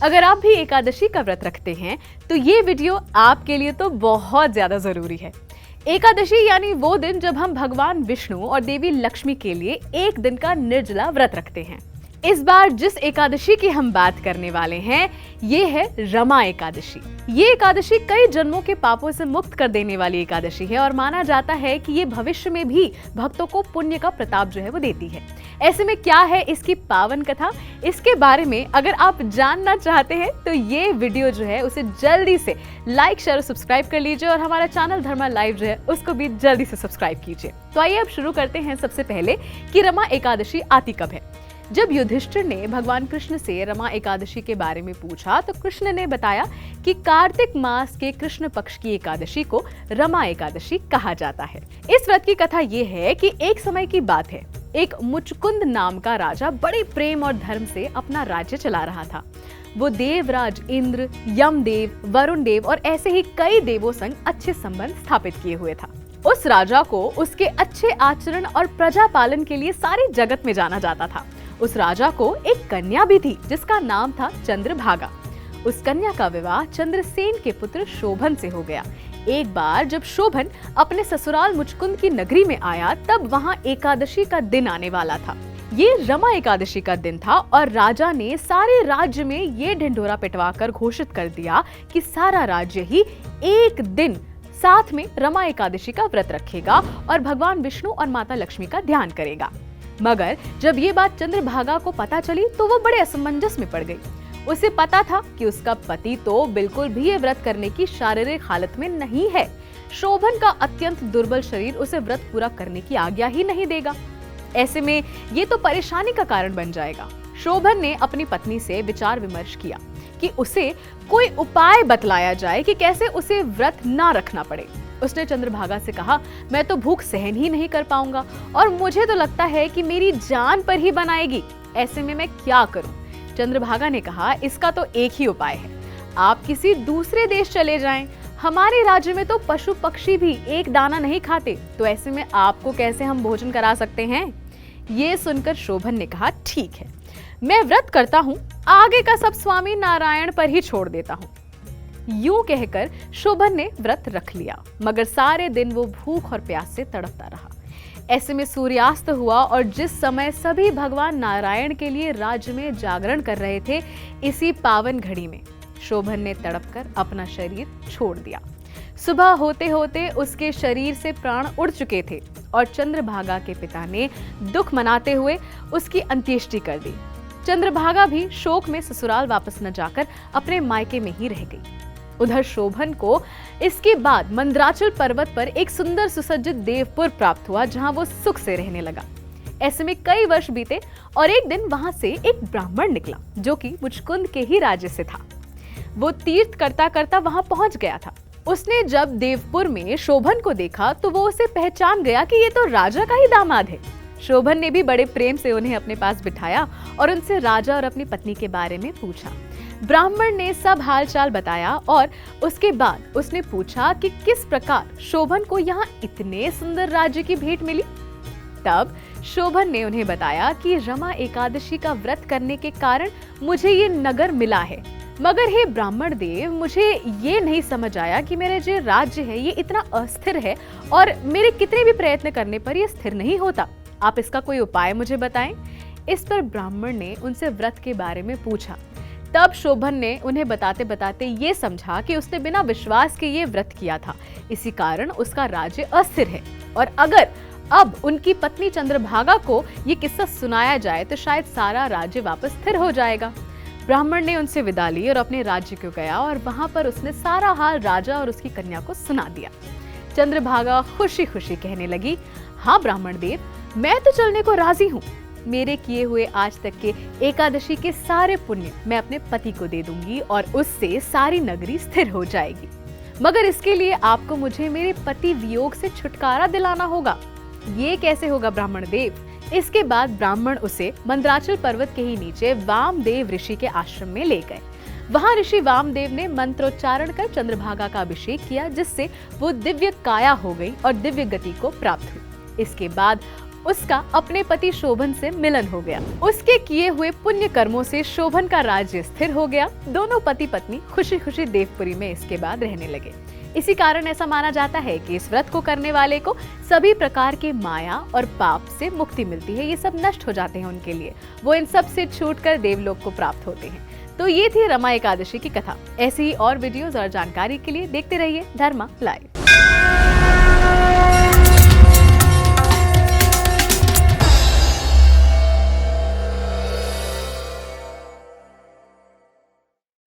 अगर आप भी एकादशी का व्रत रखते हैं तो ये वीडियो आपके लिए तो बहुत ज्यादा जरूरी है। एकादशी यानी वो दिन जब हम भगवान विष्णु और देवी लक्ष्मी के लिए एक दिन का निर्जला व्रत रखते हैं। इस बार जिस एकादशी की हम बात करने वाले हैं ये है रमा एकादशी। ये एकादशी कई जन्मों के पापों से मुक्त कर देने वाली एकादशी है और माना जाता है कि ये भविष्य में भी भक्तों को पुण्य का प्रताप जो है वो देती है। ऐसे में क्या है इसकी पावन कथा, इसके बारे में अगर आप जानना चाहते हैं तो ये वीडियो जो है उसे जल्दी से लाइक शेयर और सब्सक्राइब कर लीजिए और हमारा चैनल धर्मा लाइव जो है उसको भी जल्दी से सब्सक्राइब कीजिए। तो आइए अब शुरू करते हैं सबसे पहले कि रमा एकादशी आती कब है। जब युधिष्ठिर ने भगवान कृष्ण से रमा एकादशी के बारे में पूछा तो कृष्ण ने बताया कि कार्तिक मास के कृष्ण पक्ष की एकादशी को रमा एकादशी कहा जाता है। इस व्रत की कथा ये है कि एक समय की बात है, एक मुचकुंद नाम का राजा बड़े प्रेम और धर्म से अपना राज्य चला रहा था। वो देवराज इंद्र, यमदेव, वरुण देव और ऐसे ही कई देवों संग अच्छे संबंध स्थापित किए हुए था। उस राजा को उसके अच्छे आचरण और प्रजा पालन के लिए सारे जगत में जाना जाता था। उस राजा को एक कन्या भी थी जिसका नाम था चंद्रभागा। उस कन्या का विवाह चंद्रसेन के पुत्र शोभन से हो गया। एक बार जब शोभन अपने ससुराल मुचकुंद की नगरी में आया तब वहां एकादशी का दिन आने वाला था। ये रमा एकादशी का दिन था और राजा ने सारे राज्य में ये ढिंढोरा पिटवाकर घोषित कर दिया कि सारा राज्य ही एक दिन साथ में रमा एकादशी का व्रत रखेगा और भगवान विष्णु और माता लक्ष्मी का ध्यान करेगा। मगर जब ये बात चंद्रभागा को पता चली तो वो बड़े असमंजस में पड़ गई। उसे पता था कि उसका पति तो बिल्कुल भी ये व्रत करने की शारीरिक हालत में नहीं है। शोभन का अत्यंत दुर्बल शरीर उसे व्रत पूरा करने की आज्ञा ही नहीं देगा। ऐसे में ये तो परेशानी का कारण बन जाएगा। शोभन ने अपनी पत्नी से विचार विमर्श किया कि उसे कोई उपाय बतलाया जाए कि कैसे उसे व्रत ना रखना पड़े। उसने चंद्रभागा से कहा, मैं तो भूख सहन ही नहीं कर पाऊंगा और मुझे तो लगता है कि मेरी जान पर ही बनाएगी। ऐसे में मैं क्या करूं? चंद्रभागा ने कहा, इसका तो एक ही उपाय है, आप किसी दूसरे देश चले जाएं। हमारे राज्य में तो पशु पक्षी भी एक दाना नहीं खाते, तो ऐसे में आपको कैसे हम भोजन करा सकते हैं? ये सुनकर शोभन ने कहा, ठीक है, मैं व्रत करता हूँ, आगे का सब स्वामी नारायण पर ही छोड़ देता हूँ। यूं कहकर शोभन ने व्रत रख लिया, मगर सारे दिन वो भूख और प्यास से तड़पता रहा। ऐसे में सूर्यास्त हुआ और जिस समय सभी भगवान नारायण के लिए राज्य में जागरण कर रहे थे, इसी पावन घड़ी में शोभन ने तड़पकर अपना शरीर छोड़ दिया। सुबह होते होते उसके शरीर से प्राण उड़ चुके थे और चंद्रभागा के पिता ने दुख मनाते हुए उसकी अंत्येष्टि कर दी। चंद्रभागा भी शोक में ससुराल वापस न जाकर अपने मायके में ही रह गई। उधर शोभन को इसके बाद मंदराचल पर्वत पर एक सुंदर सुसज्जित देवपुर प्राप्त हुआ जहां वो सुख से रहने लगा। ऐसे में कई वर्ष बीते और एक दिन वहां से एक ब्राह्मण निकला जो कि मुचकुंद के ही राज्य से था। वो तीर्थ करता करता वहां पहुंच गया था। उसने जब देवपुर में शोभन को देखा तो वो उसे पहचान गया कि ये तो राजा का ही दामाद है। शोभन ने भी बड़े प्रेम से उन्हें अपने पास बिठाया और उनसे राजा और अपनी पत्नी के बारे में पूछा। ब्राह्मण ने सब हालचाल बताया और उसके बाद उसने पूछा कि किस प्रकार शोभन को यहाँ इतने सुंदर राज्य की भेंट मिली। तब शोभन ने उन्हें बताया कि रमा एकादशी का व्रत करने के कारण मुझे ये नगर मिला है, मगर हे ब्राह्मण देव, मुझे ये नहीं समझ आया कि मेरे जो राज्य है ये इतना अस्थिर है और मेरे कितने भी प्रयत्न करने पर ये स्थिर नहीं होता। आप इसका कोई उपाय मुझे बताएं। इस पर ब्राह्मण ने उनसे व्रत के बारे में पूछा। तब शोभन ने उन्हें बताते बताते ये समझा कि उसने बिना विश्वास के ये व्रत किया था, इसी कारण उसका राज्य अस्थिर है और अगर अब उनकी पत्नी चंद्रभागा को ये किस्सा सुनाया जाए तो शायद सारा राज्य वापस स्थिर हो जाएगा। ब्राह्मण ने उनसे विदा ली और अपने राज्य को गया और वहां पर उसने सारा हाल राजा और उसकी कन्या को सुना दिया। चंद्रभागा खुशी खुशी कहने लगी, हाँ ब्राह्मण देव, मैं तो चलने को राजी हूँ। मेरे किए हुए आज तक के एकादशी के सारे पुण्य मैं अपने पति को दे दूंगी और उससे सारी नगरी स्थिर हो जाएगी। मगर इसके लिए आपको मुझे मेरे पति वियोग से छुटकारा दिलाना होगा। ये कैसे होगा ब्राह्मण देव? इसके बाद ब्राह्मण उसे मंदराचल पर्वत के ही नीचे वामदेव ऋषि के आश्रम में ले गए। वहां ऋषि वामदेव ने मंत्रोच्चारण कर चंद्रभागा का अभिषेक किया, जिससे वो दिव्य काया हो गई और दिव्य गति को प्राप्त हुई। इसके बाद उसका अपने पति शोभन से मिलन हो गया। उसके किए हुए पुण्य कर्मों से शोभन का राज्य स्थिर हो गया। दोनों पति पत्नी खुशी खुशी देवपुरी में इसके बाद रहने लगे। इसी कारण ऐसा माना जाता है कि इस व्रत को करने वाले को सभी प्रकार के माया और पाप से मुक्ति मिलती है। ये सब नष्ट हो जाते हैं उनके लिए, वो इन सब से छूटकर देवलोक को प्राप्त होते हैं। तो ये थी रमा एकादशी की कथा। ऐसी ही और वीडियोस और जानकारी के लिए देखते रहिए धर्मा लाइव।